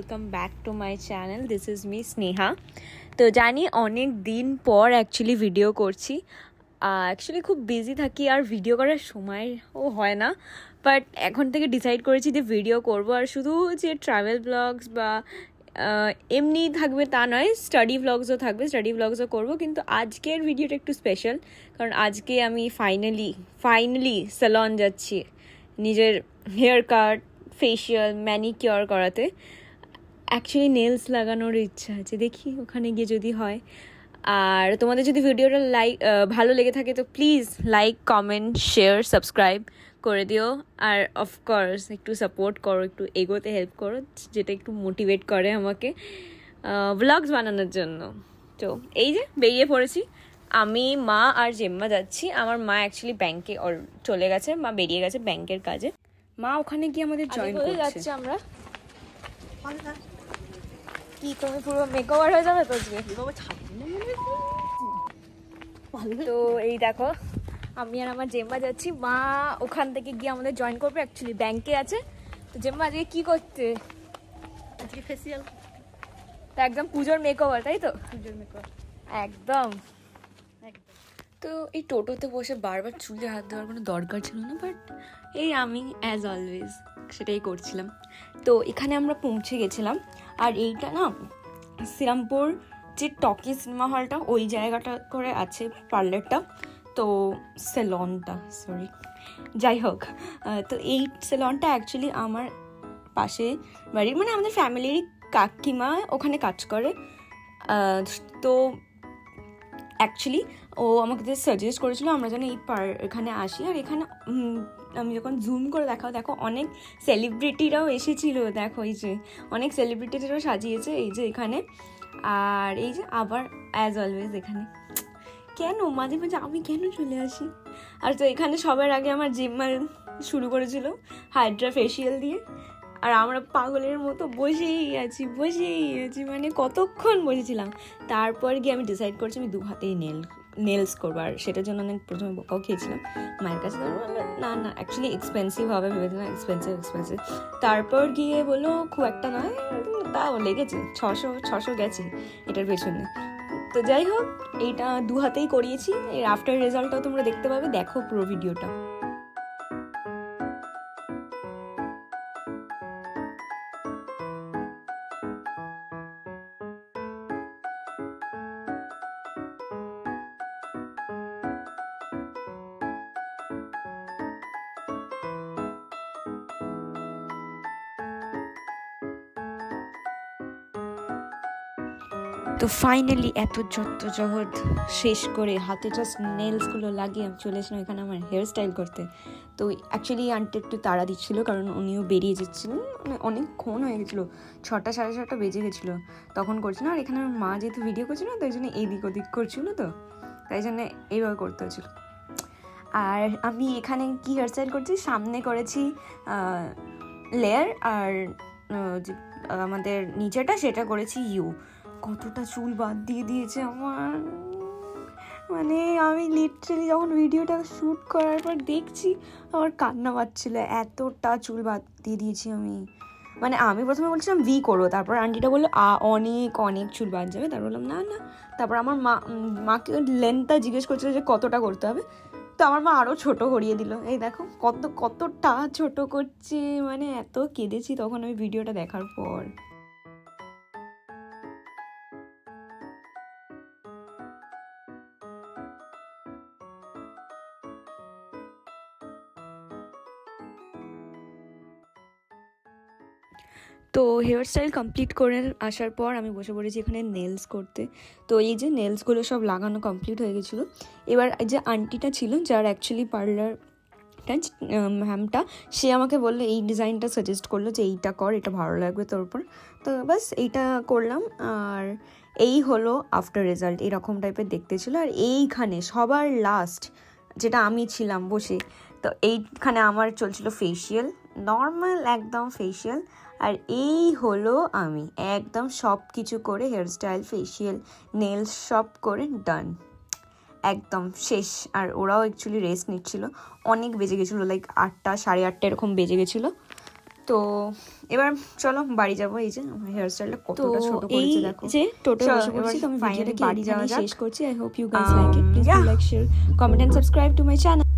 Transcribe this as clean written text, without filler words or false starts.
Welcome back to my channel. This is me Sneha. তো জানি অনেক দিন পর অ্যাকচুয়ালি ভিডিও করছি। অ্যাকচুয়ালি খুব বিজি থাকি আর ভিডিও করার সময়ও হয় না, বাট এখন থেকে ডিসাইড করেছি যে ভিডিও করব। আর শুধু যে ট্রাভেল ব্লগস বা এমনি থাকবে তা নয়, স্টাডি ব্লগসও থাকবে, স্টাডি ব্লগসও করবো। কিন্তু আজকের ভিডিওটা একটু স্পেশাল, কারণ আজকে আমি ফাইনালি স্যালন যাচ্ছি নিজের হেয়ার কাট, ফেশিয়াল, ম্যানিকিওর করাতে। অ্যাকচুয়ালি নেলস লাগানোর ইচ্ছা আছে, দেখি ওখানে গিয়ে যদি হয়। আর তোমাদের যদি ভিডিওটা ভালো লেগে থাকে তো please like, comment, share, subscribe করে দিও। আর অফকোর্স একটু সাপোর্ট করো, একটু এগোতে হেল্প করো, যেটা একটু মোটিভেট করে আমাকে ব্লগস বানানোর জন্য। তো এই যে বেরিয়ে পড়েছি, আমি, মা আর জেম্মা যাচ্ছি। আমার মা অ্যাকচুয়ালি ব্যাংকে চলে গেছে, মা বেরিয়ে গেছে ব্যাংকের কাজে। মা ওখানে গিয়ে আমাদের জয়েন করতে যাচ্ছি আমরা। কি তুমি পুরো মেকওভার হয়ে যাবে তো আজকে? তো এই দেখো, আমি আর আমার জেম্মা যাচ্ছি। মা ওখান থেকে গিয়ে আমাদের জয়েন করবে, অ্যাকচুয়ালি ব্যাংকে আছে। তো জেম্মা আজকে কি করতে? আজকে ফেসিয়াল। তো একদম পুজোর মেকওভার, তাই তো? পুজোর মেকআপ একদম। তো এই টোটোতে বসে বারবার চুলে হাত দেওয়ার কোনো দরকার ছিল না, বাট এই আমি অ্যাজ অলওয়েজ সেটাই করছিলাম। তো এখানে আমরা পৌঁছে গেছিলাম। আর এইটা না শ্রীরামপুর যে টকি সিনেমা হলটা, ওই জায়গাটা করে আছে পার্লারটা, তো সেলনটা, সরি, যাই হোক। তো এই সেলনটা অ্যাকচুয়ালি আমার পাশে বাড়ির, মানে আমাদের ফ্যামিলিরই কাকিমা ওখানে কাজ করে। তো অ্যাকচুয়ালি ও আমাকে যে সাজেস্ট করেছিল আমরা যেন এখানে আসি। আর এখানে আমি যখন জুম করে দেখো অনেক সেলিব্রিটিরাও এসেছিল। দেখো এই যে অনেক সেলিব্রিটিরাও সাজিয়েছে এই যে এখানে। আর এই যে আবার অ্যাজ অলওয়েজ এখানে কেন মাঝে মাঝে আমি কেন চলে আসি। আর তো এখানে সবার আগে আমার জিম্মা শুরু করেছিল হাইড্রা ফেশিয়াল দিয়ে। আর আমরা পাগলের মতো বসেই আছি, মানে কতক্ষণ বসেছিলাম। তারপর গিয়ে আমি ডিসাইড করছি আমি 2 হাতেই নেলস করবো। আর সেটার জন্য অনেক প্রথমে বকাও খেয়েছিলাম মায়ের কাছে। না অ্যাকচুয়ালি এক্সপেন্সিভ হবে ভেবেছিলাম, এক্সপেন্সিভ। তারপর গিয়ে বললো খুব একটা নয়, তাও লেগেছে 600 গেছে এটার পেছনে। তো যাই হোক, এইটা 2 হাতেই করিয়েছি। এর আফটার রেজাল্টটাও তোমরা দেখতে পাবে, দেখো পুরো ভিডিওটা। তো ফাইনালি এত জহদ শেষ করে হাতে জাস্ট নেলসগুলো লাগিয়ে আমি চলে এসলাম এখানে আমার হেয়ার স্টাইল করতে। তো অ্যাকচুয়ালি আন্টি একটু তাড়া দিচ্ছিলো, কারণ উনিও বেরিয়ে যাচ্ছিলেন, মানে অনেকক্ষণ হয়ে গেছিলো, 6টা সাড়ে 6টা বেজে গেছিলো তখন করছিল। আর এখানে আমার মা যেহেতু ভিডিও করছিল না, তাই জন্য এদিক ওদিক করছিল, তো তাই জন্য এইভাবে করতে হচ্ছিলো। আর আমি এখানে কি হেয়ার স্টাইল করছি, সামনে করেছি লেয়ার, আর যে আমাদের নিচেটা সেটা করেছি ইউ। কতটা চুল বাদ দিয়ে দিয়েছে আমার, মানে আমি লিটারালি যখন ভিডিওটা শ্যুট করার পর দেখছি আমার কান্না পাচ্ছিল, এতটা চুল বাদ দিয়ে দিয়েছি আমি। মানে আমি প্রথমে বলছিলাম ভি করবো, তারপর আন্টিটা বললো অনেক চুল বাদ যাবে। তারপর বললাম না। তারপর আমার মাকে লেন্থটা জিজ্ঞেস করছিল যে কতটা করতে হবে, তো আমার মা আরও ছোট করিয়ে দিল। এই দেখো কতটা ছোট করছে, মানে এত কেঁদেছি তখন আমি ভিডিওটা দেখার পর। তো হেয়ার স্টাইল কমপ্লিট করে আসার পর আমি বসে পড়েছি এখানে নেলস করতে। তো এই যে নেলসগুলো সব লাগানো কমপ্লিট হয়ে গেছিলো। এবার যে আন্টিটা ছিল, যার অ্যাকচুয়ালি পার্লারটা ম্যামটা, সে আমাকে বললো, এই ডিজাইনটা সাজেস্ট করলো যে এইটা কর, এটা ভালো লাগবে তোর উপর। তো বাস এইটা করলাম। আর এই হলো আফটার রেজাল্ট, এরকম টাইপের দেখতে ছিল। আর এইখানে সবার লাস্ট যেটা আমি ছিলাম বসে, তো এইখানে আমার চলছিল ফেশিয়াল, নর্মাল একদম ফেশিয়াল। আর এই হলো আমি একদম সব কিছু করে, হেয়ার স্টাইল, ফেশিয়াল, নেলস সব করে ডান, একদম শেষ। আর ওরাও অ্যাকচুয়ালি রেস্ট নিচ্ছিল, অনেক বেজে গেছিলো, লাইক 8টা সাড়ে 8টা এরকম বেজে গেছিলো। তো এবার চলো বাড়ি যাবো। এই যে আমার হেয়ার স্টাইলটা কতটা ছোট করেছে দেখো। এই যে টোটো বসে পড়েছি, তো আমি ভিডিওটাকে বাড়ি যাওয়া শেষ করছি। I hope you guys like it. Please like, share, comment and subscribe to my channel.